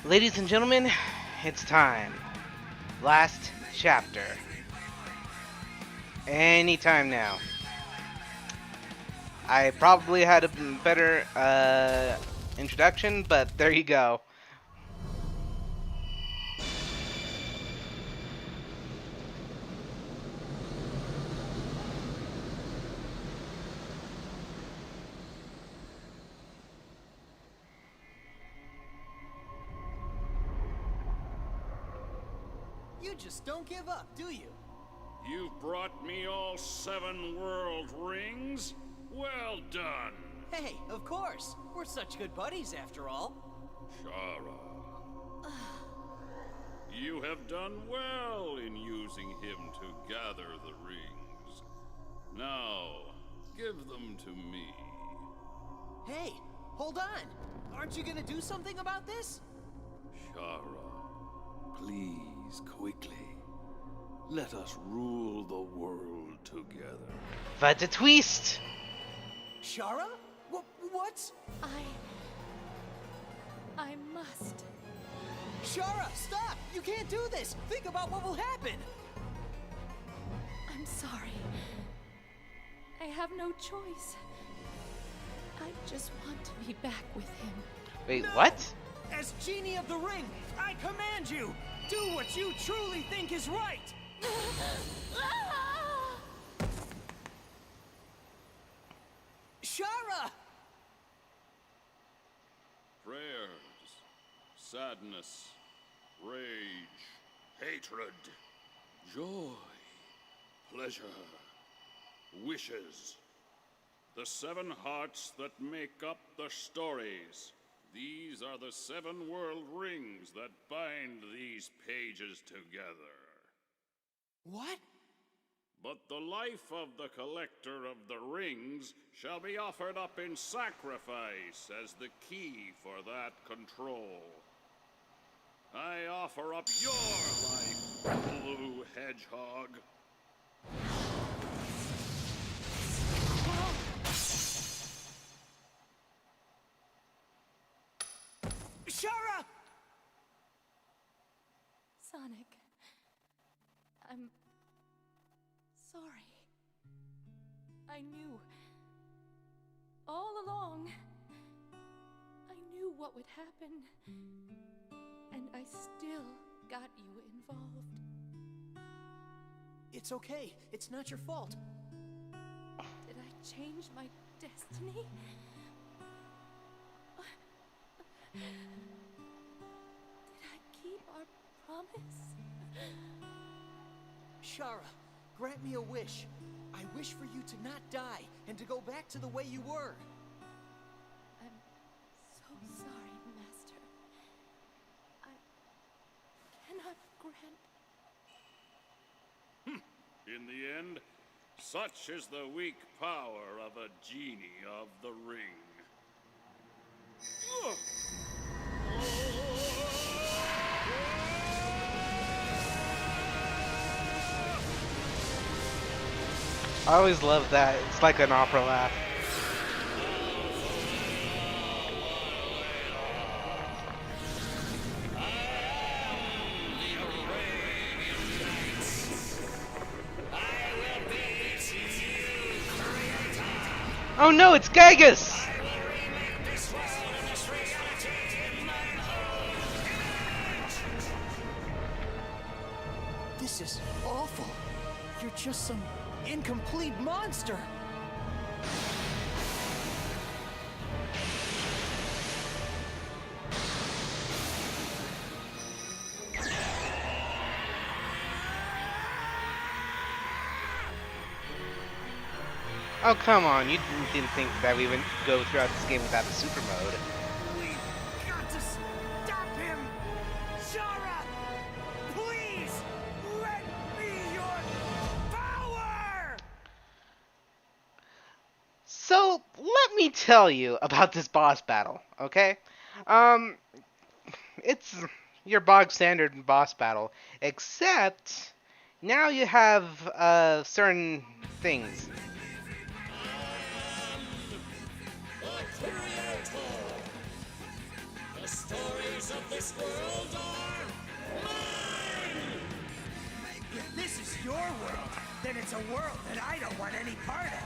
Ladies and gentlemen, it's time. Last chapter. Anytime now. I probably had a better introduction, but there you go. You just don't give up, do you? You've brought me all 7 world rings? Well done, Hey, of course. We're such good buddies after all. Shara. You have done well in using him to gather the rings. Now, give them to me. Hey, hold on. Aren't you gonna do something about this? Shara, please, quickly. Let us rule the world together. But a twist! Shara? What? I must. Shara, stop! You can't do this! Think about what will happen! I'm sorry. I have no choice. I just want to be back with him. Wait, No! what? As Genie of the Ring, I command you! Do what you truly think is right! Shara! Prayers, sadness, rage, hatred, joy, pleasure, wishes. The 7 hearts that make up the stories. These are the 7 world rings that bind these pages together. What? But the life of the collector of the rings shall be offered up in sacrifice as the key for that control. I offer up your life, Blue Hedgehog. Shara! Sonic, I'm sorry. I knew. All along, I knew what would happen. And I still got you involved. It's okay. It's not your fault. Did I change my destiny? Did I keep our promise? Shara, grant me a wish. I wish for you to not die and to go back to the way you were. I'm so sorry, Master. I cannot grant. In the end, such is the weak power of a genie of the ring. I always love that. It's like an opera laugh. Oh no, it's Gygus! This is awful. You're just some incomplete monster. Oh, come on. You didn't think that we would go throughout this game without the super mode. We've got to stop him! Shara! Please! Let me your power! So, let me tell you about this boss battle, okay? It's your bog standard boss battle, except now you have certain things. The stories of the If this is your world, then it's a world that I don't want any part of.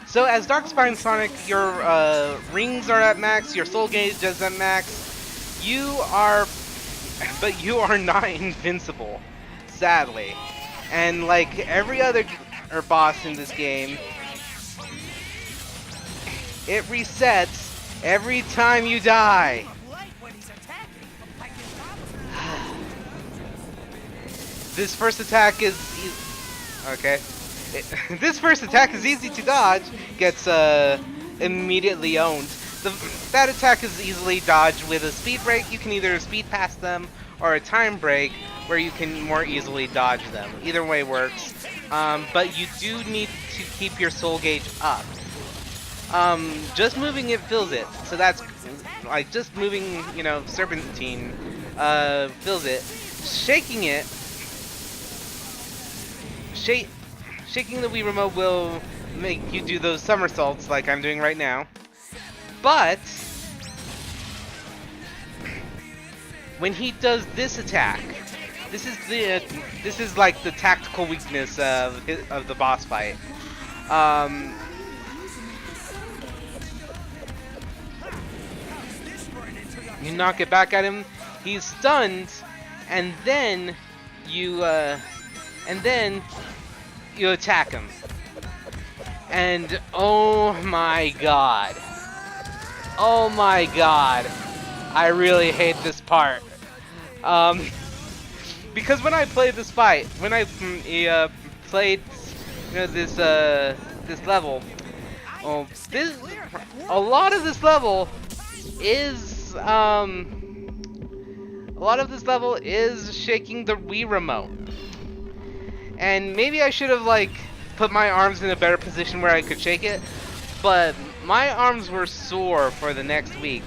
So as Darkspine Sonic, your rings are at max, your soul gauge is at max. But you are not invincible, sadly. And like every other boss in this game, it resets every time you die. This first attack is okay. This first attack is easy to dodge. Gets immediately owned. That attack is easily dodged with a speed break. You can either speed past them or a time break where you can more easily dodge them. Either way works. But you do need to keep your soul gauge up. Just moving it fills it. So that's like just moving, you know, Serpentine fills it. Shaking it. Shaking the Wii Remote will make you do those somersaults like I'm doing right now. But when he does this attack, this is like the tactical weakness of the boss fight. You knock it back at him, he's stunned, and then you attack him. And oh my god. Oh my god. I really hate this part. Because when I played this fight, when I played, you know, this level, a lot of this level is shaking the Wii Remote. And maybe I should have like put my arms in a better position where I could shake it, but my arms were sore for the next week.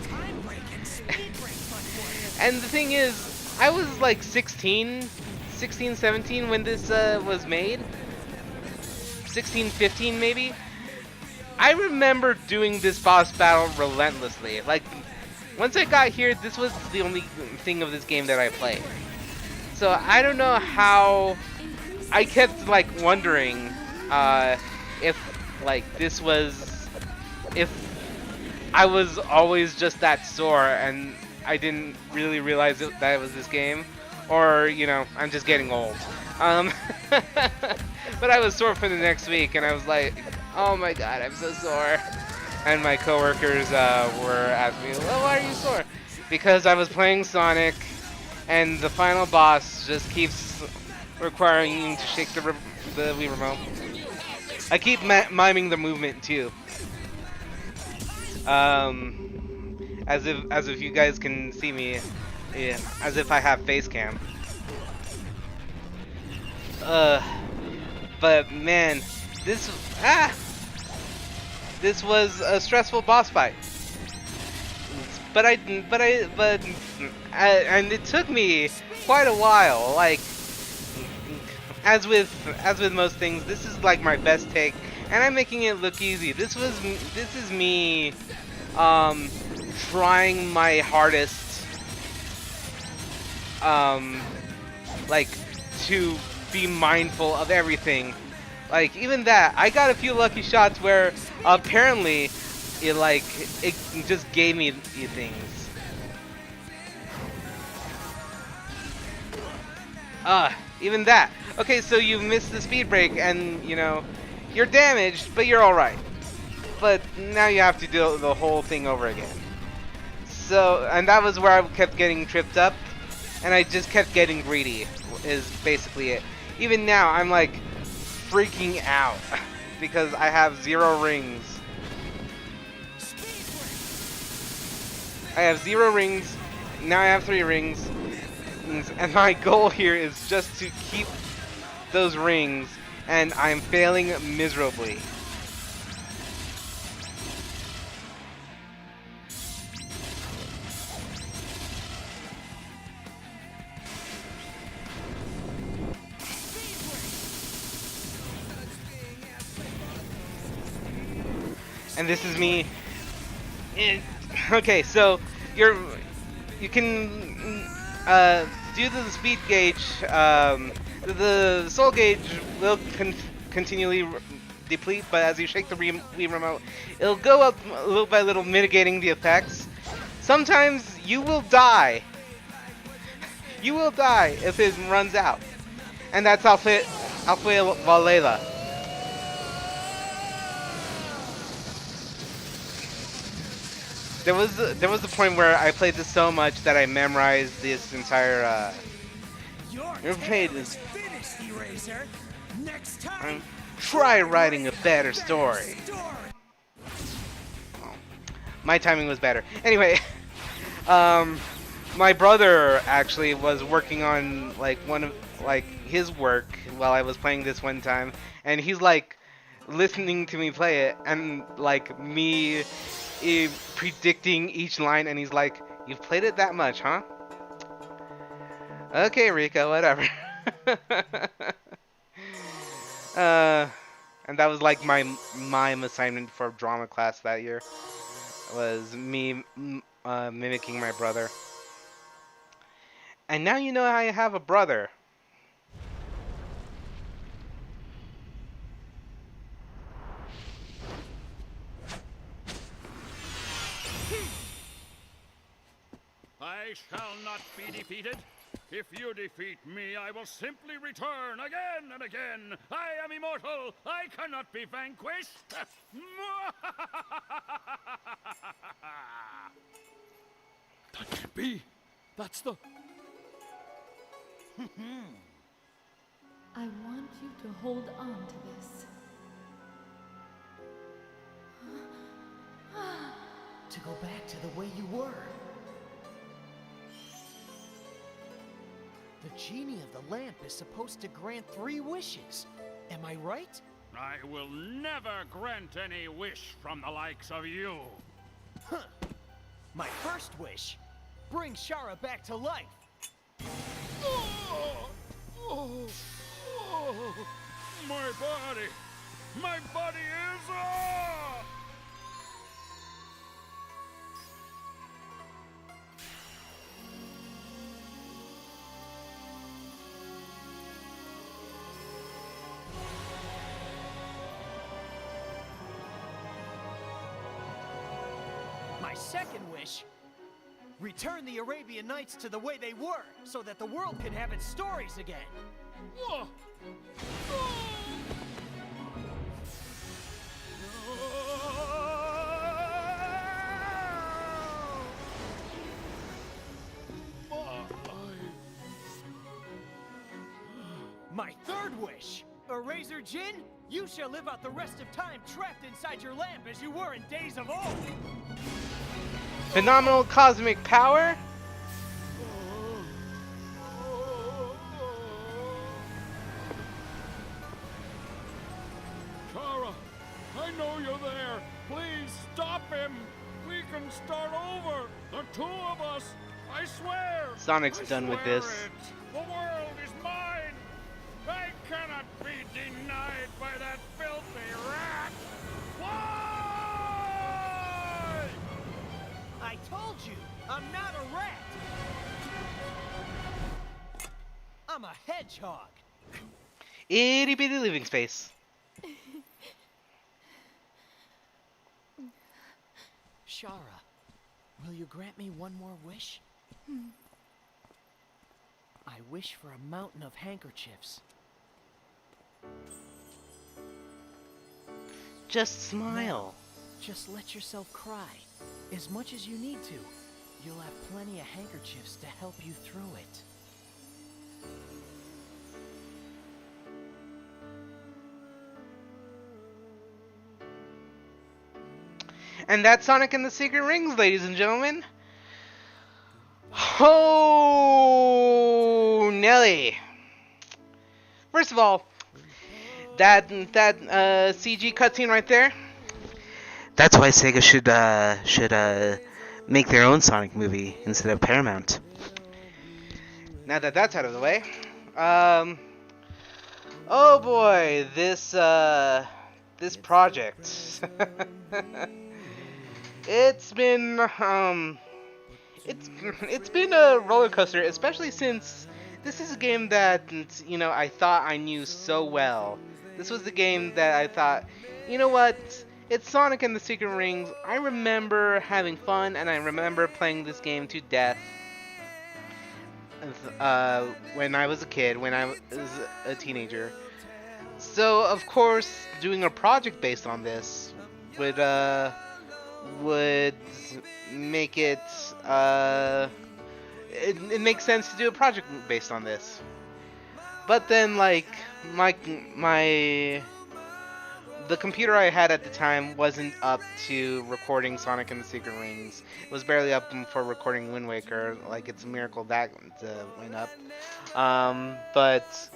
And the thing is, I was like 16, 17 when this was made. 16, 15 maybe. I remember doing this boss battle relentlessly. Like, once I got here, this was the only thing of this game that I played. So I don't know how. I kept like wondering if like this was, if I was always just that sore and I didn't really realize that it was this game, or you know, I'm just getting old. But I was sore for the next week, and I was like, oh my god, I'm so sore. And my coworkers were asking me, well, why are you sore? Because I was playing Sonic, and the final boss just keeps requiring you to shake the Wii Remote. I keep miming the movement too. As if you guys can see me, yeah, as if I have face cam. But man, this was a stressful boss fight. And it took me quite a while. Like, as with most things, this is like my best take, and I'm making it look easy. This is me, trying my hardest, like, to be mindful of everything. Like, even that, I got a few lucky shots where apparently it just gave me things. Even that. Okay, so you missed the speed break and, you know, you're damaged, but you're alright. But now you have to do the whole thing over again. So, and that was where I kept getting tripped up, and I just kept getting greedy, is basically it. Even now, I'm like freaking out because I have 0 rings. I have 0 rings, now I have 3 rings, and my goal here is just to keep those rings, and I'm failing miserably. And this is me Okay, so you can due to the speed gauge, the soul gauge will continually deplete, but as you shake the Wii remote, it'll go up little by little, mitigating the effects. Sometimes you will die. You will die if it runs out, and that's Alpha Valela. There was a point where I played this so much that I memorized this entire. Your played this. Finished, Eraser. Next time, Try writing a better story. Oh, my timing was better. Anyway, my brother actually was working on like one of his work while I was playing this one time, and he's like listening to me play it and like me predicting each line, and he's like, "You've played it that much, huh?" Okay, Rika, whatever. And that was like my mime assignment for drama class that year. Was me mimicking my brother. And now you know how you have a brother. I shall not be defeated. If you defeat me, I will simply return again and again. I am immortal. I cannot be vanquished. That can't be. That's the... I want you to hold on to this. to go back to the way you were. The genie of the lamp is supposed to grant 3 wishes. Am I right? I will never grant any wish from the likes of you. Huh. My first wish. Bring Shara back to life. My body! My body is... My second wish. Return the Arabian Nights to the way they were, so that the world can have its stories again. My third wish. Eraser Jin, you shall live out the rest of time trapped inside your lamp as you were in days of old. Phenomenal cosmic power? Shara, I know you're there. Please stop him. We can start over. The 2 of us. I swear. Sonic's I done with swear this. it. The world is mine. I cannot be denied by that filthy rat. Why? I told you, I'm not a rat. I'm a hedgehog. Itty bitty living space. Shara, will you grant me one more wish? I wish for a mountain of handkerchiefs. Just smile. Just let yourself cry, as much as you need to. You'll have plenty of handkerchiefs to help you through it. And that's Sonic and the Secret Rings, ladies and gentlemen. Oh, Nelly. First of all, that CG cutscene right there. That's why Sega should make their own Sonic movie instead of Paramount. Now that that's out of the way, oh boy, this project. It's been it's been a roller coaster, especially since this is a game that I thought I knew so well. This was the game that I thought, you know what? It's Sonic and the Secret Rings. I remember having fun, and I remember playing this game to death. When I was a kid, when I was a teenager. So of course, doing a project based on this would make it it makes sense to do a project based on this. But then like my the computer I had at the time wasn't up to recording Sonic and the Secret Rings. It was barely up for recording Wind Waker. Like, it's a miracle that went up. But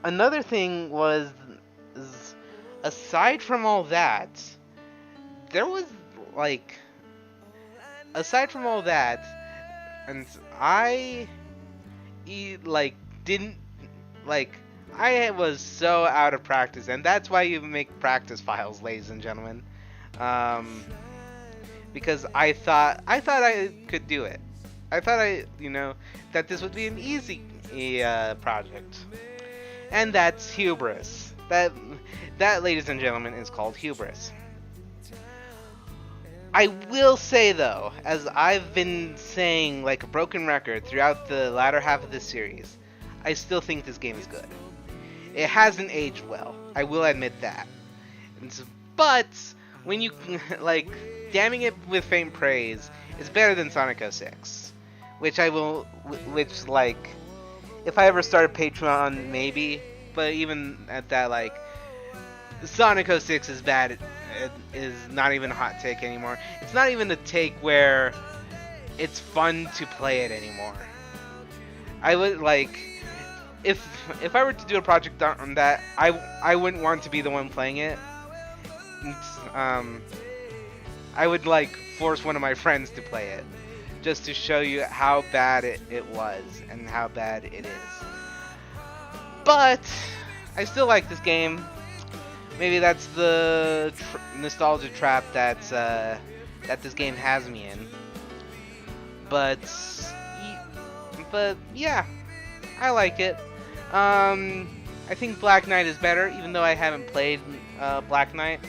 another thing was, aside from all that, there was like, aside from all that, and didn't like. I was so out of practice, and that's why you make practice files, ladies and gentlemen. Because I thought I could do it. I thought that this would be an easy project, and that's hubris. That, ladies and gentlemen, is called hubris. I will say though, as I've been saying like a broken record throughout the latter half of this series, I still think this game is good. It hasn't aged well. I will admit that. But when you damning it with faint praise is better than Sonic 06, which if I ever started Patreon, maybe. But even at that, Sonic 06 is bad. It is not even a hot take anymore. It's not even a take where it's fun to play it anymore. I would if I were to do a project on that, I wouldn't want to be the one playing it. I would force one of my friends to play it, just to show you how bad it was and how bad it is. But I still like this game. Maybe that's the nostalgia trap that this game has me in. But yeah, I like it. I think Black Knight is better, even though I haven't played Black Knight.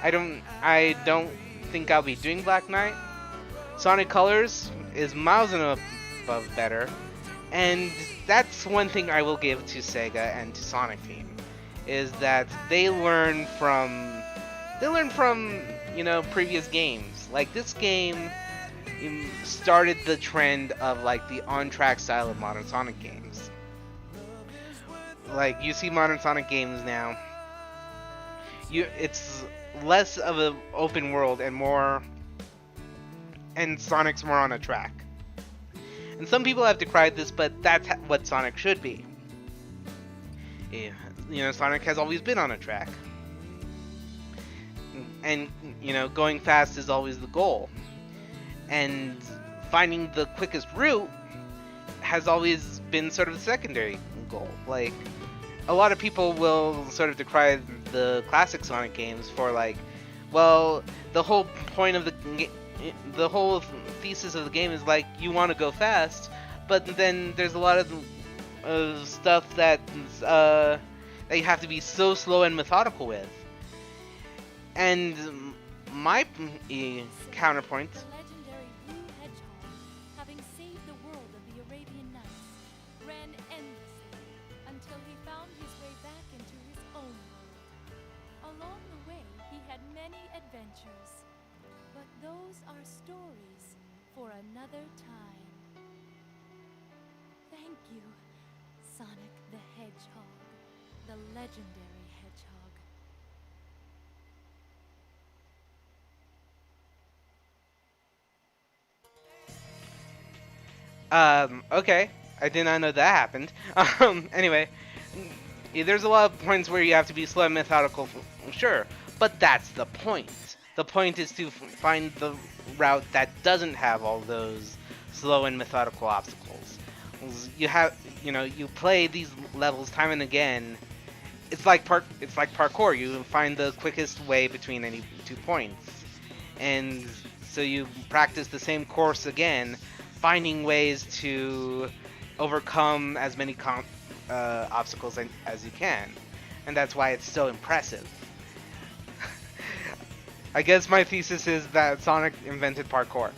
I don't think I'll be doing Black Knight. Sonic Colors is miles and above better, and that's one thing I will give to Sega and to Sonic Team, is that they learn from previous games. Like, this game started the trend of the on-track style of modern Sonic games. You see modern Sonic games now, it's less of an open world and Sonic's more on a track. And some people have decried this, but that's what Sonic should be. Yeah, Sonic has always been on a track. And, going fast is always the goal. And finding the quickest route has always been sort of the secondary goal. A lot of people will sort of decry the classic Sonic games for the whole point of the whole thesis of the game is you want to go fast, but then there's a lot of stuff that you have to be so slow and methodical with. And my counterpoint. The legendary Blue Hedgehog, having saved the world of the Arabian Nights, ran endlessly until he found his way back into his own world. Along the way, he had many adventures, but those are stories for another time. Thank you, Sonic the Hedgehog, the legendary hedgehog. Okay. I did not know that happened. Anyway, there's a lot of points where you have to be slow and methodical, sure, but that's the point. The point is to find the route that doesn't have all those slow and methodical obstacles. You play these levels time and again. It's like parkour. You find the quickest way between any 2 points. and so you practice the same course again, finding ways to overcome as many obstacles as you can, and that's why it's so impressive. I guess my thesis is that Sonic invented parkour.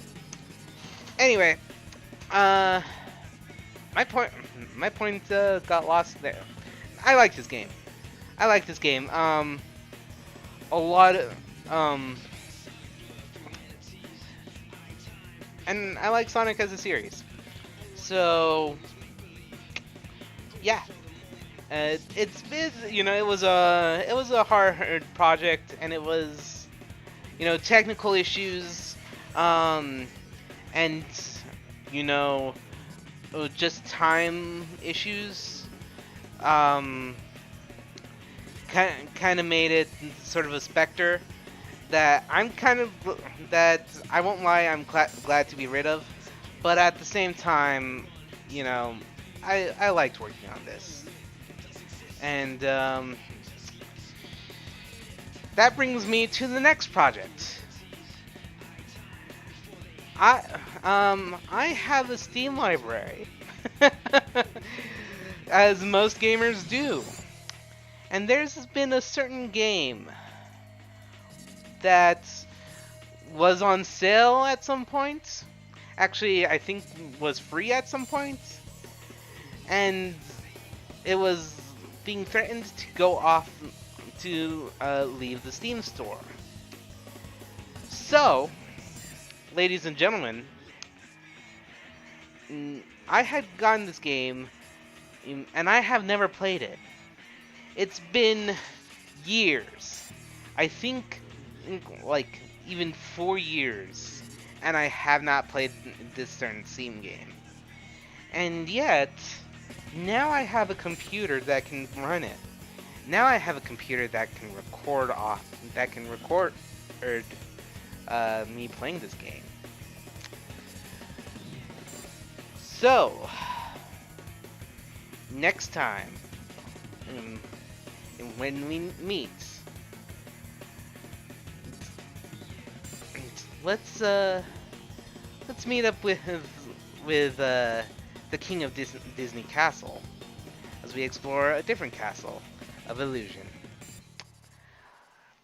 Anyway, uh, my point got lost there. I like this game. I like this game. A lot of, and I like Sonic as a series. So, yeah. It's been, it was a hard project, and it was, technical issues, and, just time issues, kind of made it sort of a specter that that I won't lie, I'm glad to be rid of, but at the same time, I liked working on this, and that brings me to the next project. I have a Steam library, as most gamers do, and there's been a certain game that was on sale at some point. Actually, I think was free at some point, and it was being threatened to go off to leave the Steam store. So, ladies and gentlemen, I had gotten this game, and I have never played it. It's been years. I think, like, even 4 years, and I have not played this certain Steam game. And yet, now I have a computer that can run it. Now I have a computer that can record me playing this game. So, next time, when we meet, let's meet up with the King of Disney Castle as we explore a different castle of illusion.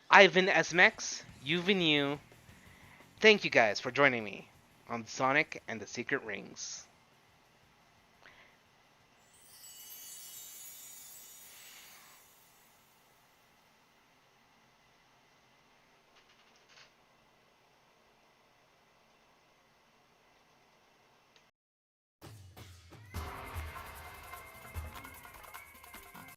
I've been SMX, you've been you. Thank you guys for joining me on Sonic and the Secret Rings.